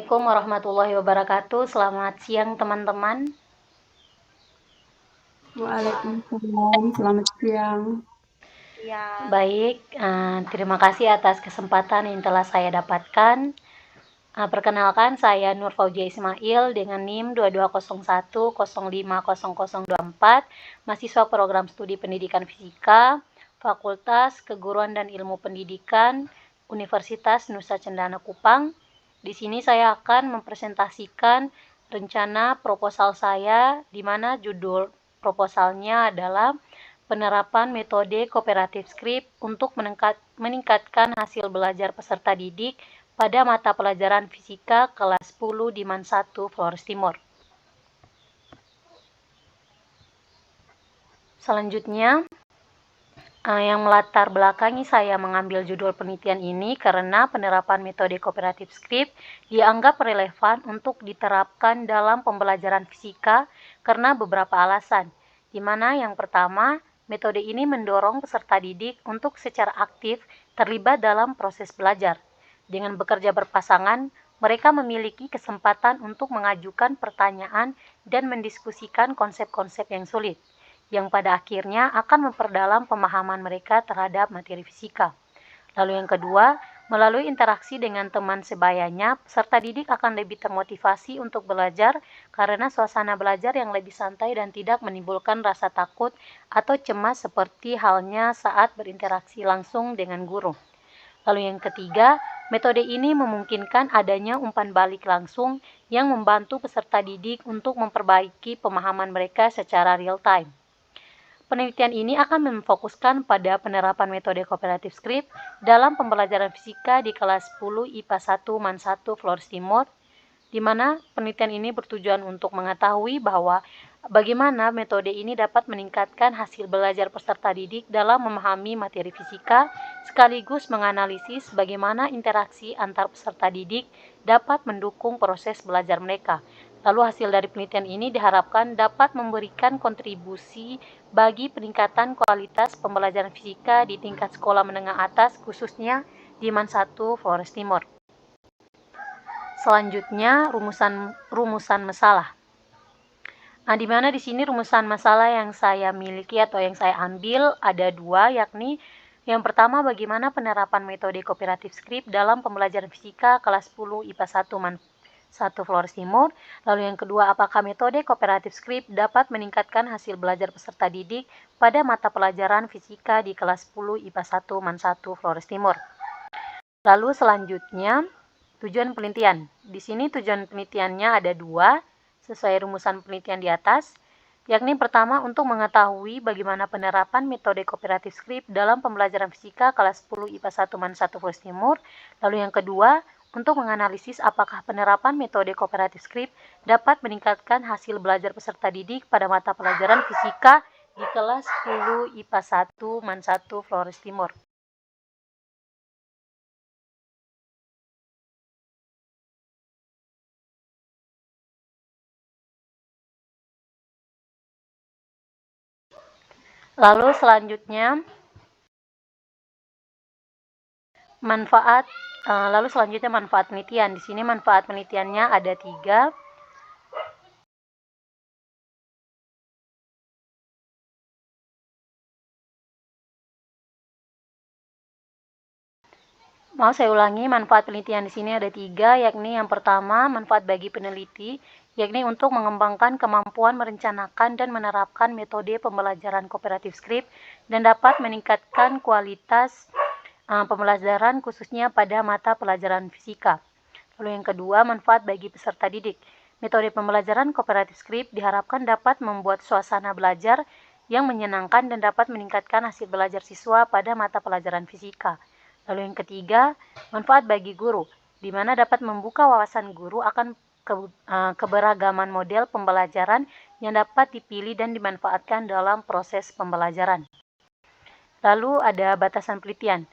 Assalamualaikum warahmatullahi wabarakatuh. Selamat siang teman-teman. Waalaikumsalam, selamat siang. Baik, terima kasih atas kesempatan yang telah saya dapatkan. Perkenalkan, saya Nur Fauzia Ismail dengan NIM 2201050024, mahasiswa program studi pendidikan fisika, Fakultas Keguruan dan Ilmu Pendidikan, Universitas Nusa Cendana Kupang. Di sini saya akan mempresentasikan rencana proposal saya, di mana judul proposalnya adalah penerapan metode kooperatif skrip untuk meningkatkan hasil belajar peserta didik pada mata pelajaran fisika kelas 10 di MAN 1 Flores Timur. Selanjutnya, yang melatar belakangi saya mengambil judul penelitian ini karena penerapan metode kooperatif skrip dianggap relevan untuk diterapkan dalam pembelajaran fisika karena beberapa alasan, di mana yang pertama, metode ini mendorong peserta didik untuk secara aktif terlibat dalam proses belajar. Dengan bekerja berpasangan, mereka memiliki kesempatan untuk mengajukan pertanyaan dan mendiskusikan konsep-konsep yang sulit, yang pada akhirnya akan memperdalam pemahaman mereka terhadap materi fisika. Lalu yang kedua, melalui interaksi dengan teman sebayanya, peserta didik akan lebih termotivasi untuk belajar karena suasana belajar yang lebih santai dan tidak menimbulkan rasa takut atau cemas seperti halnya saat berinteraksi langsung dengan guru. Lalu yang ketiga, metode ini memungkinkan adanya umpan balik langsung yang membantu peserta didik untuk memperbaiki pemahaman mereka secara real time. Penelitian ini akan memfokuskan pada penerapan metode kooperatif skrip dalam pembelajaran fisika di kelas 10 IPA 1 MAN 1 Flores Timur, di mana penelitian ini bertujuan untuk mengetahui bahwa bagaimana metode ini dapat meningkatkan hasil belajar peserta didik dalam memahami materi fisika, sekaligus menganalisis bagaimana interaksi antar peserta didik dapat mendukung proses belajar mereka. Lalu hasil dari penelitian ini diharapkan dapat memberikan kontribusi bagi peningkatan kualitas pembelajaran fisika di tingkat sekolah menengah atas, khususnya di MAN 1 Flores Timur. Selanjutnya, rumusan masalah. Di mana di sini rumusan masalah yang saya miliki atau yang saya ambil ada dua, yakni yang pertama, bagaimana penerapan metode kooperatif skrip dalam pembelajaran fisika kelas 10 IPA 1 MAN 1 Flores Timur. Lalu yang kedua, apakah metode kooperatif skrip dapat meningkatkan hasil belajar peserta didik pada mata pelajaran fisika di kelas 10 IPA 1 MAN 1 Flores Timur. Lalu selanjutnya, tujuan penelitian. Di sini tujuan penelitiannya ada dua, sesuai rumusan penelitian di atas, yakni pertama untuk mengetahui bagaimana penerapan metode kooperatif skrip dalam pembelajaran fisika kelas 10 IPA 1 MAN 1 Flores Timur. Lalu yang kedua, untuk menganalisis apakah penerapan metode kooperatif skrip dapat meningkatkan hasil belajar peserta didik pada mata pelajaran fisika di kelas 10 IPA 1 MAN 1 Flores Timur. Lalu selanjutnya manfaat penelitian. Di sini manfaat penelitiannya ada 3. Saya ulangi, manfaat penelitian di sini ada 3, yakni yang pertama, manfaat bagi peneliti, yakni untuk mengembangkan kemampuan merencanakan dan menerapkan metode pembelajaran kooperatif skrip dan dapat meningkatkan kualitas pembelajaran khususnya pada mata pelajaran fisika. Lalu yang kedua, manfaat bagi peserta didik. Metode pembelajaran kooperatif skrip diharapkan dapat membuat suasana belajar yang menyenangkan dan dapat meningkatkan hasil belajar siswa pada mata pelajaran fisika. Lalu yang ketiga, manfaat bagi guru, di mana dapat membuka wawasan guru akan keberagaman model pembelajaran yang dapat dipilih dan dimanfaatkan dalam proses pembelajaran. Lalu ada batasan penelitian.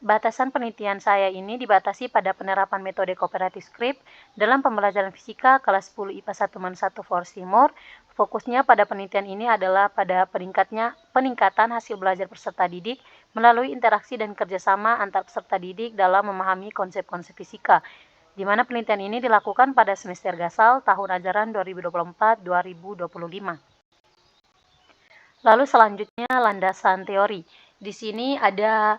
Batasan penelitian saya ini dibatasi pada penerapan metode kooperatif skrip dalam pembelajaran fisika kelas 10 IPA 1 MAN 1 Flores Timur. Fokusnya pada penelitian ini adalah pada peningkatan hasil belajar peserta didik melalui interaksi dan kerjasama antar peserta didik dalam memahami konsep-konsep fisika. di mana penelitian ini dilakukan pada semester gasal tahun ajaran 2024-2025. Lalu selanjutnya landasan teori. Di sini ada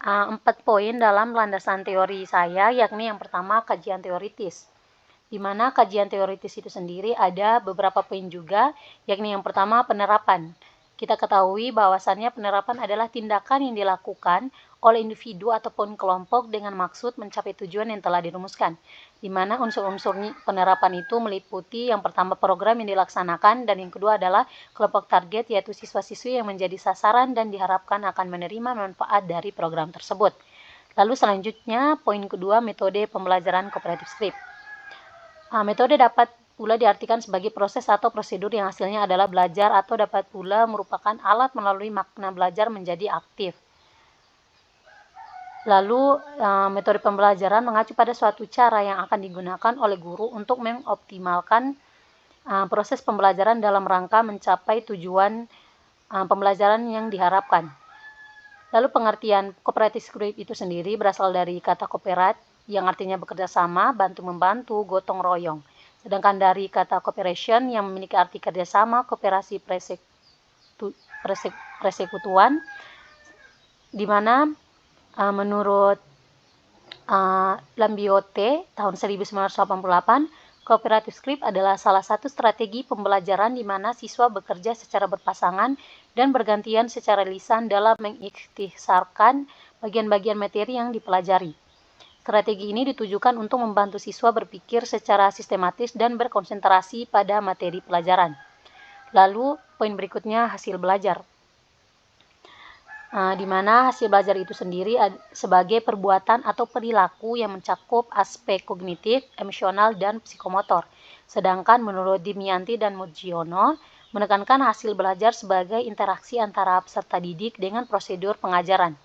4 poin dalam landasan teori saya, yakni yang pertama kajian teoritis. Di mana kajian teoritis itu sendiri ada beberapa poin juga, yakni yang pertama penerapan. Kita ketahui bahwasannya penerapan adalah tindakan yang dilakukan oleh individu ataupun kelompok dengan maksud mencapai tujuan yang telah dirumuskan, di mana unsur-unsur penerapan itu meliputi yang pertama program yang dilaksanakan, dan yang kedua adalah kelompok target, yaitu siswa-siswi yang menjadi sasaran dan diharapkan akan menerima manfaat dari program tersebut. Lalu selanjutnya poin kedua, metode pembelajaran kooperatif script. Metode dapat pula diartikan sebagai proses atau prosedur yang hasilnya adalah belajar, atau dapat pula merupakan alat melalui makna belajar menjadi aktif. Lalu metode pembelajaran mengacu pada suatu cara yang akan digunakan oleh guru untuk mengoptimalkan proses pembelajaran dalam rangka mencapai tujuan pembelajaran yang diharapkan. Lalu pengertian cooperative script itu sendiri berasal dari kata cooperate yang artinya bekerja sama, bantu-membantu, gotong royong. Sedangkan dari kata cooperation yang memiliki arti kerjasama, kooperasi, persekutuan, di mana menurut Lambiote tahun 1988, cooperative script adalah salah satu strategi pembelajaran di mana siswa bekerja secara berpasangan dan bergantian secara lisan dalam mengikhtisarkan bagian-bagian materi yang dipelajari. Strategi ini ditujukan untuk membantu siswa berpikir secara sistematis dan berkonsentrasi pada materi pelajaran. Lalu, poin berikutnya hasil belajar. Di mana hasil belajar itu sendiri sebagai perbuatan atau perilaku yang mencakup aspek kognitif, emosional, dan psikomotor. Sedangkan menurut Dimianti dan Mugiono, menekankan hasil belajar sebagai interaksi antara peserta didik dengan prosedur pengajaran.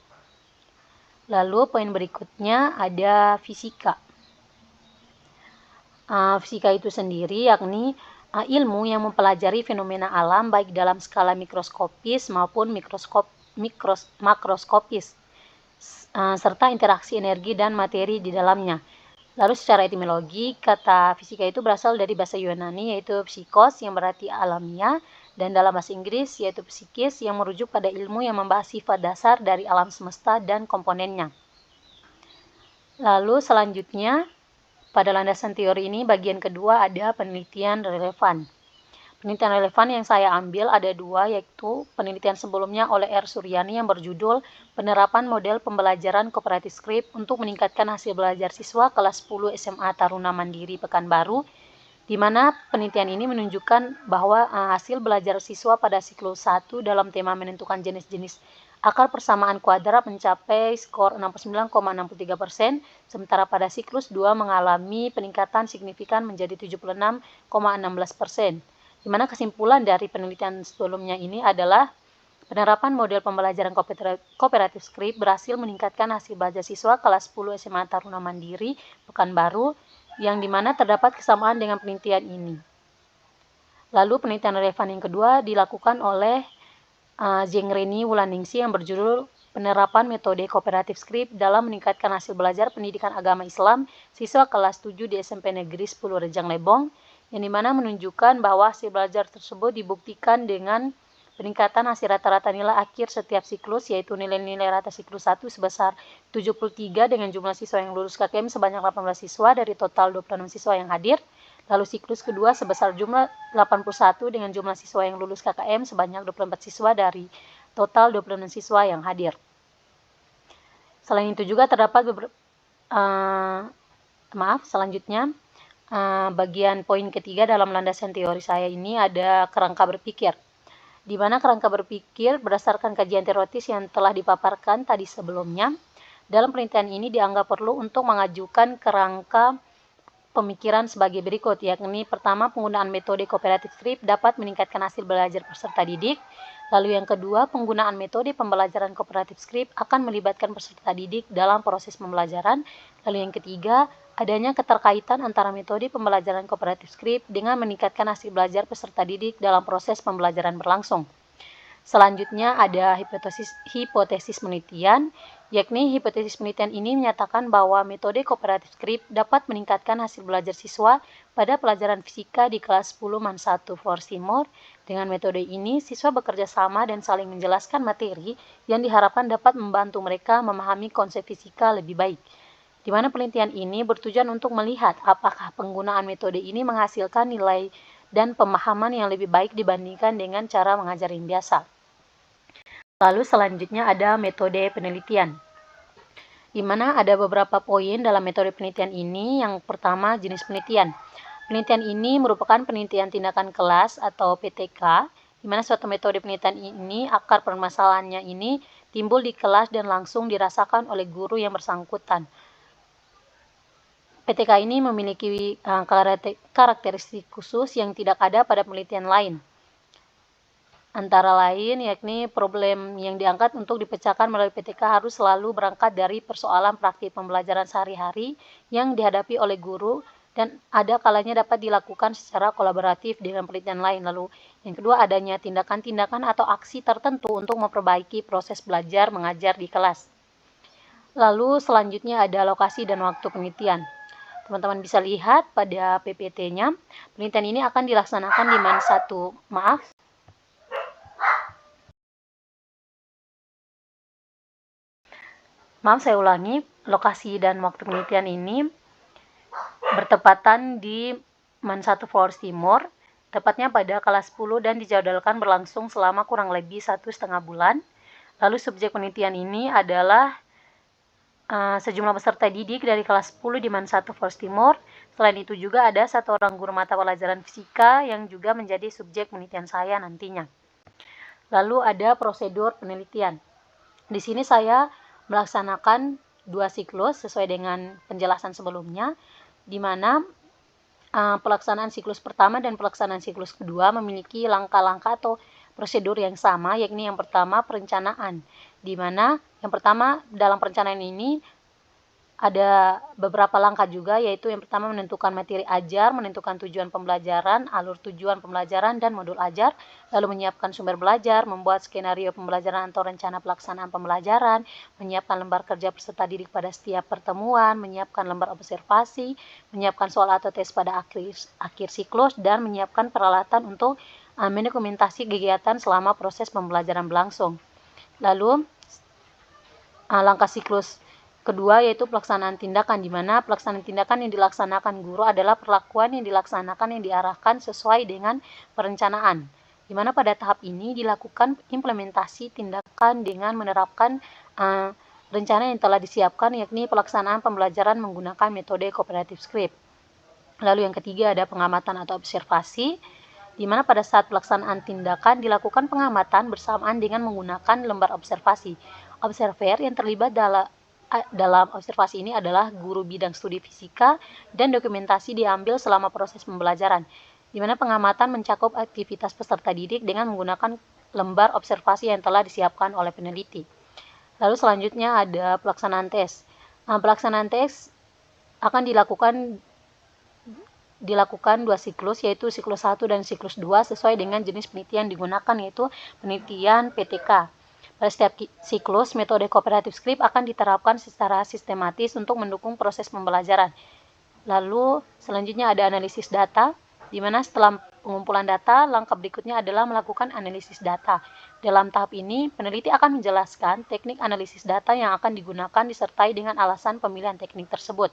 Lalu poin berikutnya ada fisika. Fisika itu sendiri yakni ilmu yang mempelajari fenomena alam baik dalam skala mikroskopis maupun makroskopis, serta interaksi energi dan materi di dalamnya. Lalu secara etimologi, kata fisika itu berasal dari bahasa Yunani yaitu psikos yang berarti alamiah, dan dalam bahasa Inggris yaitu psikis yang merujuk pada ilmu yang membahas sifat dasar dari alam semesta dan komponennya. Lalu selanjutnya pada landasan teori ini bagian kedua ada penelitian relevan. Penelitian relevan yang saya ambil ada 2, yaitu penelitian sebelumnya oleh R. Suryani yang berjudul Penerapan Model Pembelajaran Kooperatif Script untuk Meningkatkan Hasil Belajar Siswa Kelas 10 SMA Taruna Mandiri Pekanbaru, di mana penelitian ini menunjukkan bahwa hasil belajar siswa pada siklus 1 dalam tema menentukan jenis-jenis akar persamaan kuadrat mencapai skor 69,63%, sementara pada siklus 2 mengalami peningkatan signifikan menjadi 76,16%. Di mana kesimpulan dari penelitian sebelumnya ini adalah penerapan model pembelajaran kooperatif script berhasil meningkatkan hasil belajar siswa kelas 10 SMA Taruna Mandiri Pekanbaru, yang dimana terdapat kesamaan dengan penelitian ini. Lalu penelitian relevan yang kedua dilakukan oleh Zengreni Wulaningsi yang berjudul Penerapan Metode Kooperatif Script dalam Meningkatkan Hasil Belajar Pendidikan Agama Islam Siswa Kelas 7 di SMP Negeri 10 Rejang Lebong, yang dimana menunjukkan bahwa hasil belajar tersebut dibuktikan dengan peningkatan hasil rata-rata nilai akhir setiap siklus, yaitu nilai-nilai rata siklus 1 sebesar 73 dengan jumlah siswa yang lulus KKM sebanyak 18 siswa dari total 26 siswa yang hadir. Lalu siklus kedua sebesar jumlah 81 dengan jumlah siswa yang lulus KKM sebanyak 24 siswa dari total 26 siswa yang hadir. Selain itu juga terdapat selanjutnya bagian poin ketiga dalam landasan teori saya ini ada kerangka berpikir, di mana kerangka berpikir berdasarkan kajian teoritis yang telah dipaparkan tadi sebelumnya. Dalam penelitian ini dianggap perlu untuk mengajukan kerangka pemikiran sebagai berikut, yakni pertama, penggunaan metode kooperatif script dapat meningkatkan hasil belajar peserta didik. Lalu yang kedua, penggunaan metode pembelajaran kooperatif script akan melibatkan peserta didik dalam proses pembelajaran. Lalu yang ketiga, adanya keterkaitan antara metode pembelajaran kooperatif script dengan meningkatkan hasil belajar peserta didik dalam proses pembelajaran berlangsung. Selanjutnya ada hipotesis penelitian, yakni hipotesis penelitian ini menyatakan bahwa metode cooperative script dapat meningkatkan hasil belajar siswa pada pelajaran fisika di kelas 10 Man 1 Floor Seymour. Dengan metode ini, siswa bekerja sama dan saling menjelaskan materi yang diharapkan dapat membantu mereka memahami konsep fisika lebih baik. Di mana penelitian ini bertujuan untuk melihat apakah penggunaan metode ini menghasilkan nilai dan pemahaman yang lebih baik dibandingkan dengan cara mengajar yang biasa. Lalu selanjutnya ada metode penelitian, di mana ada beberapa poin dalam metode penelitian ini. Yang pertama, jenis penelitian. Penelitian ini merupakan penelitian tindakan kelas atau PTK, di mana suatu metode penelitian ini akar permasalahannya ini timbul di kelas dan langsung dirasakan oleh guru yang bersangkutan. PTK ini memiliki karakteristik khusus yang tidak ada pada penelitian lain. Antara lain, yakni problem yang diangkat untuk dipecahkan melalui PTK harus selalu berangkat dari persoalan praktik pembelajaran sehari-hari yang dihadapi oleh guru dan ada kalanya dapat dilakukan secara kolaboratif dengan penelitian lain. Lalu yang kedua, adanya tindakan-tindakan atau aksi tertentu untuk memperbaiki proses belajar mengajar di kelas. Lalu selanjutnya ada lokasi dan waktu penelitian. Teman-teman bisa lihat pada PPT-nya, penelitian ini akan dilaksanakan di Man 1, saya ulangi, lokasi dan waktu penelitian ini bertepatan di Man 1 Floor Seymour, tepatnya pada kelas 10 dan dijadwalkan berlangsung selama kurang lebih 1,5 bulan. Lalu subjek penelitian ini adalah sejumlah peserta didik dari kelas 10 di Man 1 Floor Seymour. Selain itu juga ada satu orang guru mata pelajaran fisika yang juga menjadi subjek penelitian saya nantinya. Lalu ada prosedur penelitian. Di sini saya melaksanakan 2 siklus sesuai dengan penjelasan sebelumnya, di mana pelaksanaan siklus pertama dan pelaksanaan siklus kedua memiliki langkah-langkah atau prosedur yang sama, yakni yang pertama perencanaan, di mana yang pertama dalam perencanaan ini ada beberapa langkah juga, yaitu yang pertama menentukan materi ajar, menentukan tujuan pembelajaran, alur tujuan pembelajaran, dan modul ajar, lalu menyiapkan sumber belajar, membuat skenario pembelajaran atau rencana pelaksanaan pembelajaran, menyiapkan lembar kerja peserta didik pada setiap pertemuan, menyiapkan lembar observasi, menyiapkan soal atau tes pada akhir siklus, dan menyiapkan peralatan untuk mendokumentasi kegiatan selama proses pembelajaran berlangsung. Lalu langkah siklus kedua yaitu pelaksanaan tindakan, di mana pelaksanaan tindakan yang dilaksanakan guru adalah perlakuan yang dilaksanakan yang diarahkan sesuai dengan perencanaan, di mana pada tahap ini dilakukan implementasi tindakan dengan menerapkan rencana yang telah disiapkan, yakni pelaksanaan pembelajaran menggunakan metode cooperative script. Lalu yang ketiga ada pengamatan atau observasi, di mana pada saat pelaksanaan tindakan dilakukan pengamatan bersamaan dengan menggunakan lembar observasi. Observer yang terlibat dalam observasi ini adalah guru bidang studi fisika dan dokumentasi diambil selama proses pembelajaran, di mana pengamatan mencakup aktivitas peserta didik dengan menggunakan lembar observasi yang telah disiapkan oleh peneliti. Lalu selanjutnya ada pelaksanaan tes. Pelaksanaan tes akan dilakukan 2 siklus, yaitu siklus 1 dan siklus 2 sesuai dengan jenis penelitian digunakan, yaitu penelitian PTK. Pada setiap siklus, metode cooperative script akan diterapkan secara sistematis untuk mendukung proses pembelajaran. Lalu selanjutnya ada analisis data, di mana setelah pengumpulan data, langkah berikutnya adalah melakukan analisis data. Dalam tahap ini, peneliti akan menjelaskan teknik analisis data yang akan digunakan disertai dengan alasan pemilihan teknik tersebut.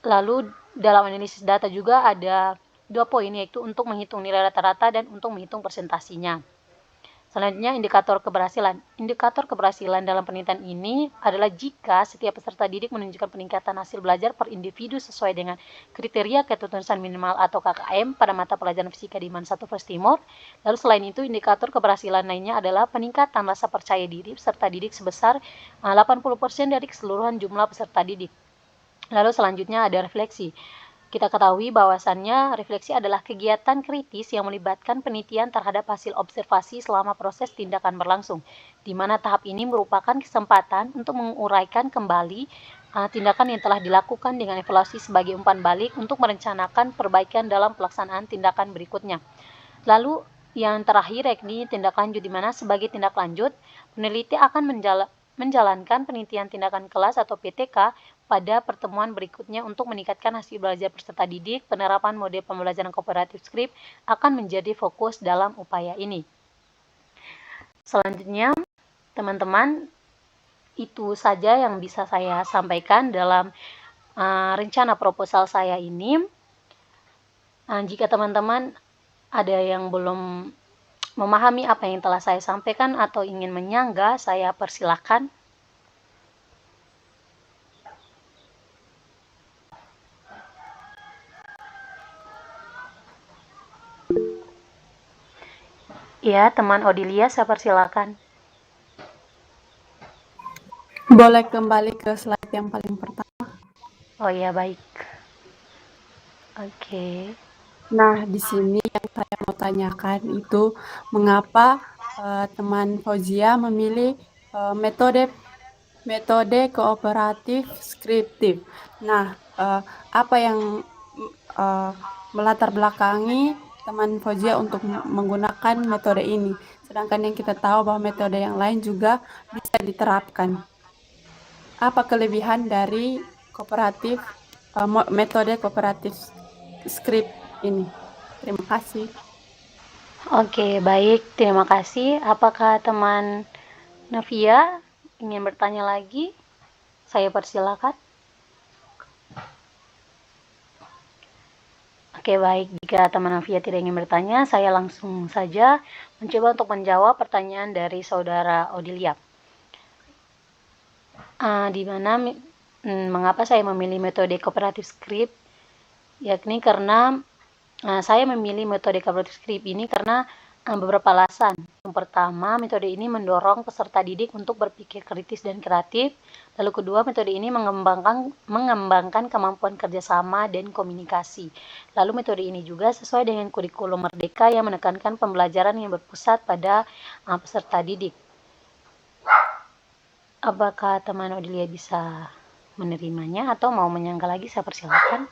Lalu dalam analisis data juga ada 2 poin, yaitu untuk menghitung nilai rata-rata dan untuk menghitung persentasinya. Selanjutnya, indikator keberhasilan. Indikator keberhasilan dalam penelitian ini adalah jika setiap peserta didik menunjukkan peningkatan hasil belajar per individu sesuai dengan kriteria ketuntasan minimal atau KKM pada mata pelajaran fisika di Man 1 Floor Seymour. Lalu selain itu, indikator keberhasilan lainnya adalah peningkatan rasa percaya diri peserta didik sebesar 80% dari keseluruhan jumlah peserta didik. Lalu selanjutnya ada refleksi. Kita ketahui bahwasannya refleksi adalah kegiatan kritis yang melibatkan penelitian terhadap hasil observasi selama proses tindakan berlangsung, di mana tahap ini merupakan kesempatan untuk menguraikan kembali tindakan yang telah dilakukan dengan evaluasi sebagai umpan balik untuk merencanakan perbaikan dalam pelaksanaan tindakan berikutnya. Lalu yang terakhir yakni tindak lanjut, di mana sebagai tindak lanjut peneliti akan menjalankan penelitian tindakan kelas atau PTK pada pertemuan berikutnya untuk meningkatkan hasil belajar peserta didik. Penerapan model pembelajaran kooperatif script akan menjadi fokus dalam upaya ini. Selanjutnya, teman-teman, itu saja yang bisa saya sampaikan dalam rencana proposal saya ini. Jika teman-teman ada yang belum memahami apa yang telah saya sampaikan atau ingin menyanggah, saya persilakan. Ya, teman Odilia, saya persilakan. Boleh kembali ke slide yang paling pertama. Oh ya, baik. Oke. Nah, di sini yang saya mau tanyakan itu mengapa teman Fauzia memilih metode kooperatif skriptif. Nah, apa yang melatar belakangi teman Fauzia untuk menggunakan metode ini? Sedangkan yang kita tahu bahwa metode yang lain juga bisa diterapkan. Apa kelebihan dari metode kooperatif script ini? Terima kasih. Oke, baik. Terima kasih. Apakah teman Navia ingin bertanya lagi? Saya persilakan. Oke, baik. Jika teman Navia tidak ingin bertanya, saya langsung saja mencoba untuk menjawab pertanyaan dari saudara Odilia. Di mana mengapa saya memilih metode kooperatif script, yakni karena saya memilih metode kooperatif script ini karena beberapa alasan. Yang pertama, metode ini mendorong peserta didik untuk berpikir kritis dan kreatif. Lalu kedua, metode ini mengembangkan kemampuan kerjasama dan komunikasi. Lalu metode ini juga sesuai dengan kurikulum Merdeka yang menekankan pembelajaran yang berpusat pada peserta didik. Apakah teman Odilia bisa menerimanya atau mau menyanggah lagi? Saya persilakan.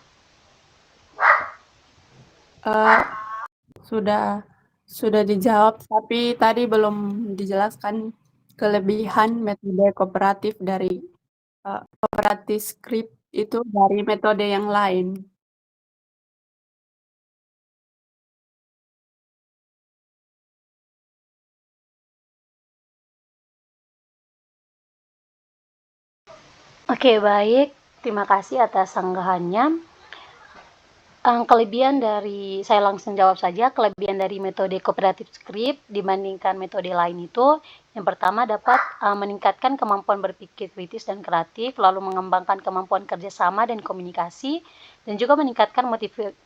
Sudah dijawab, tapi tadi belum dijelaskan kelebihan metode kooperatif dari kooperatif script itu dari metode yang lain. Oke, baik. Terima kasih atas sanggahannya. Kelebihan dari, saya langsung jawab saja, kelebihan dari metode kooperatif script dibandingkan metode lain itu, yang pertama dapat meningkatkan kemampuan berpikir kritis dan kreatif, lalu mengembangkan kemampuan kerjasama dan komunikasi, dan juga meningkatkan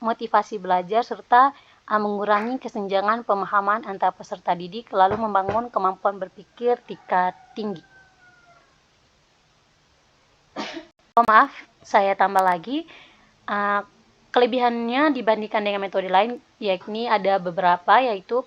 motivasi belajar, serta mengurangi kesenjangan pemahaman antar peserta didik, lalu membangun kemampuan berpikir tingkat tinggi. Maaf, saya tambah lagi. Kelebihannya dibandingkan dengan metode lain, yakni ada beberapa, yaitu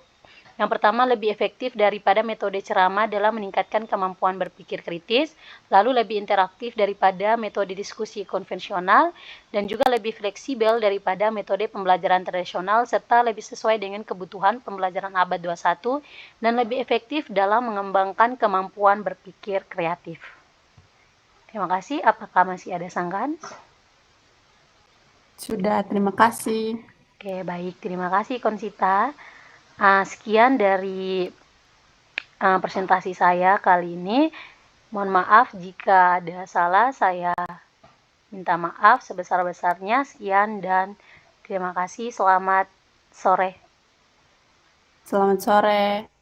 yang pertama lebih efektif daripada metode ceramah dalam meningkatkan kemampuan berpikir kritis, lalu lebih interaktif daripada metode diskusi konvensional, dan juga lebih fleksibel daripada metode pembelajaran tradisional, serta lebih sesuai dengan kebutuhan pembelajaran abad 21, dan lebih efektif dalam mengembangkan kemampuan berpikir kreatif. Terima kasih. Apakah masih ada sanggahan? Sudah, terima kasih. Oke, baik. Terima kasih, Konsita. Sekian dari presentasi saya kali ini. Mohon maaf jika ada salah, saya minta maaf sebesar-besarnya. Sekian dan terima kasih. Selamat sore. Selamat sore.